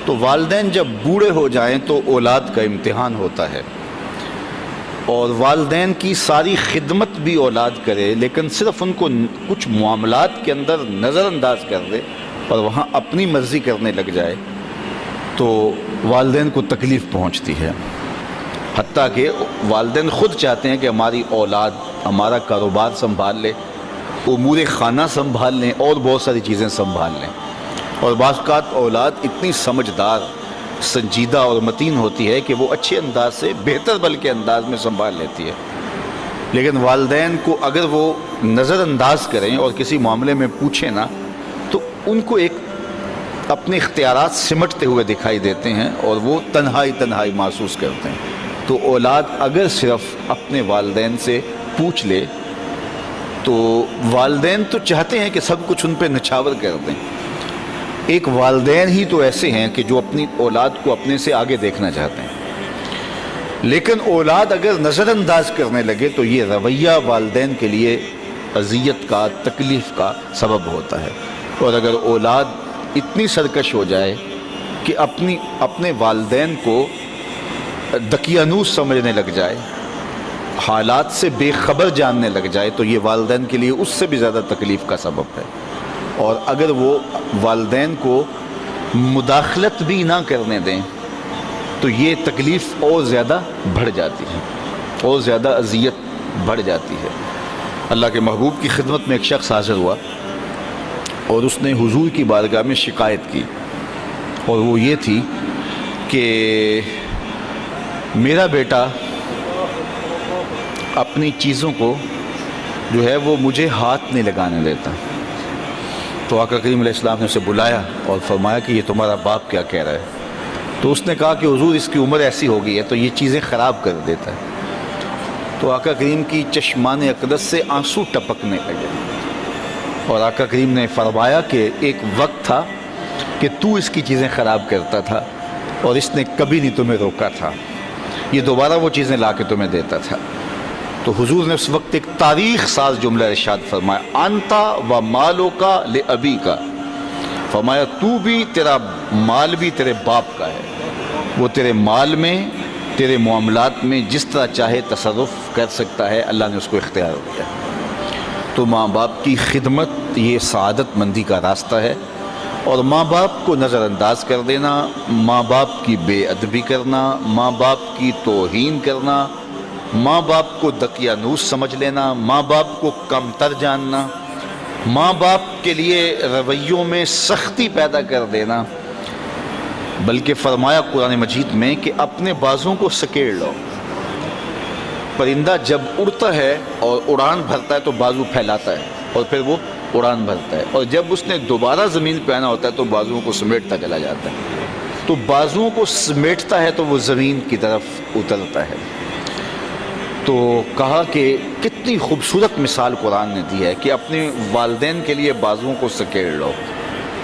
تو والدین جب بوڑھے ہو جائیں تو اولاد کا امتحان ہوتا ہے، اور والدین کی ساری خدمت بھی اولاد کرے لیکن صرف ان کو کچھ معاملات کے اندر نظر انداز کر دے اور وہاں اپنی مرضی کرنے لگ جائے تو والدین کو تکلیف پہنچتی ہے۔ حتیٰ کہ والدین خود چاہتے ہیں کہ ہماری اولاد ہمارا کاروبار سنبھال لے، امور خانہ سنبھال لیں اور بہت ساری چیزیں سنبھال لیں، اور بعض اوقات اولاد اتنی سمجھدار، سنجیدہ اور متین ہوتی ہے کہ وہ اچھے انداز سے، بہتر بلکہ انداز میں سنبھال لیتی ہے، لیکن والدین کو اگر وہ نظر انداز کریں اور کسی معاملے میں پوچھیں نا تو ان کو ایک اپنے اختیارات سمٹتے ہوئے دکھائی دیتے ہیں اور وہ تنہائی محسوس کرتے ہیں۔ تو اولاد اگر صرف اپنے والدین سے پوچھ لے تو والدین تو چاہتے ہیں کہ سب کچھ ان پہ نچھاور کر دیں، ایک والدین ہی تو ایسے ہیں کہ جو اپنی اولاد کو اپنے سے آگے دیکھنا چاہتے ہیں، لیکن اولاد اگر نظر انداز کرنے لگے تو یہ رویہ والدین کے لیے اذیت کا، تکلیف کا سبب ہوتا ہے۔ اور اگر اولاد اتنی سرکش ہو جائے کہ اپنے والدین کو دقیانوس سمجھنے لگ جائے، حالات سے بے خبر جاننے لگ جائے تو یہ والدین کے لیے اس سے بھی زیادہ تکلیف کا سبب ہے۔ اور اگر وہ والدین کو مداخلت بھی نہ کرنے دیں تو یہ تکلیف اور زیادہ بڑھ جاتی ہے، اور زیادہ اذیت بڑھ جاتی ہے۔ اللہ کے محبوب کی خدمت میں ایک شخص حاضر ہوا اور اس نے حضور کی بارگاہ میں شکایت کی، اور وہ یہ تھی کہ میرا بیٹا اپنی چیزوں کو جو ہے وہ مجھے ہاتھ نہیں لگانے دیتا۔ تو آقا کریم علیہ السلام نے اسے بلایا اور فرمایا کہ یہ تمہارا باپ کیا کہہ رہا ہے؟ تو اس نے کہا کہ حضور اس کی عمر ایسی ہو گئی ہے تو یہ چیزیں خراب کر دیتا ہے۔ تو آقا کریم کی چشمان اقدس سے آنسو ٹپکنے لگے، اور آقا کریم نے فرمایا کہ ایک وقت تھا کہ تو اس کی چیزیں خراب کرتا تھا اور اس نے کبھی نہیں تمہیں روکا تھا، یہ دوبارہ وہ چیزیں لا کے تمہیں دیتا تھا۔ تو حضور نے اس وقت ایک تاریخ ساز جملہ ارشاد فرمایا، انتا و مالو کا لابی کا، فرمایا تو بھی، تیرا مال بھی تیرے باپ کا ہے، وہ تیرے مال میں، تیرے معاملات میں جس طرح چاہے تصرف کر سکتا ہے، اللہ نے اس کو اختیار دیا۔ تو ماں باپ کی خدمت یہ سعادت مندی کا راستہ ہے، اور ماں باپ کو نظر انداز کر دینا، ماں باپ کی بے ادبی کرنا، ماں باپ کی توہین کرنا، ماں باپ کو دقیانوس سمجھ لینا، ماں باپ کو کم تر جاننا، ماں باپ کے لیے رویوں میں سختی پیدا کر دینا، بلکہ فرمایا قرآن مجید میں کہ اپنے بازوں کو سکیڑ لو۔ پرندہ جب اڑتا ہے اور اڑان بھرتا ہے تو بازو پھیلاتا ہے اور پھر وہ اڑان بھرتا ہے، اور جب اس نے دوبارہ زمین پہ آنا ہوتا ہے تو بازوؤں کو سمیٹتا چلا جاتا ہے۔ تو بازوؤں کو سمیٹتا ہے تو وہ زمین کی طرف اترتا ہے۔ تو کہا کہ کتنی خوبصورت مثال قرآن نے دی ہے کہ اپنے والدین کے لیے بازوؤں کو سکیڑ لو۔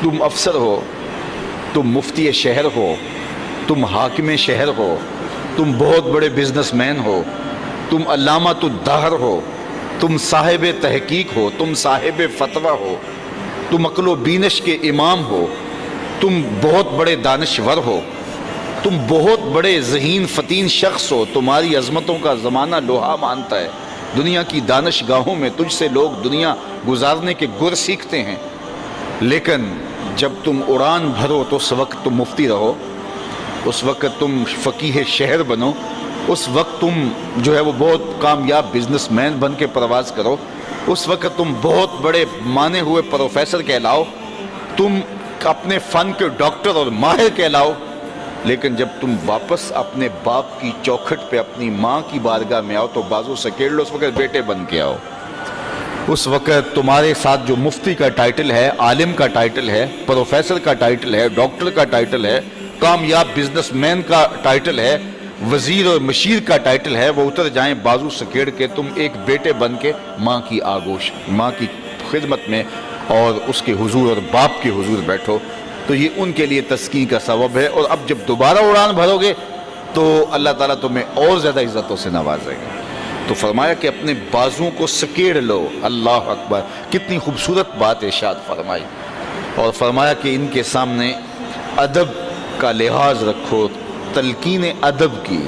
تم افسر ہو، تم مفتی شہر ہو، تم حاکم شہر ہو، تم بہت بڑے بزنس مین ہو، تم علامۃ الدہر ہو، تم صاحب تحقیق ہو، تم صاحب فتویٰ ہو، تم عقل و بینش کے امام ہو، تم بہت بڑے دانشور ہو، تم بہت بڑے ذہین فتین شخص ہو، تمہاری عظمتوں کا زمانہ لوہا مانتا ہے، دنیا کی دانش گاہوں میں تجھ سے لوگ دنیا گزارنے کے گر سیکھتے ہیں، لیکن جب تم اڑان بھرو تو اس وقت تم مفتی رہو، اس وقت تم فقیہ شہر بنو، اس وقت تم جو ہے وہ بہت کامیاب بزنس مین بن کے پرواز کرو، اس وقت تم بہت بڑے مانے ہوئے پروفیسر کہلاؤ، تم اپنے فن کے ڈاکٹر اور ماہر کہلاؤ، لیکن جب تم واپس اپنے باپ کی چوکھٹ پہ اپنی ماں کی بارگاہ میں آؤ تو بازو سکیڑ لو، اس وقت بیٹے بن کے آؤ۔ اس وقت تمہارے ساتھ جو مفتی کا ٹائٹل ہے، عالم کا ٹائٹل ہے، پروفیسر کا ٹائٹل ہے، ڈاکٹر کا ٹائٹل ہے، کامیاب بزنس مین کا ٹائٹل ہے، وزیر اور مشیر کا ٹائٹل ہے، وہ اتر جائیں بازو سکیڑ کے، تم ایک بیٹے بن کے ماں کی آغوش، ماں کی خدمت میں اور اس کے حضور اور باپ کے حضور بیٹھو، تو یہ ان کے لیے تسکین کا سبب ہے۔ اور اب جب دوبارہ اڑان بھرو گے تو اللہ تعالیٰ تمہیں اور زیادہ عزتوں سے نوازے گا۔ تو فرمایا کہ اپنے بازوؤں کو سکیڑ لو۔ اللہ اکبر، کتنی خوبصورت بات ارشاد فرمائی، اور فرمایا کہ ان کے سامنے ادب کا لحاظ رکھو، تلقین ادب کی،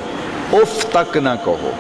اف تک نہ کہو۔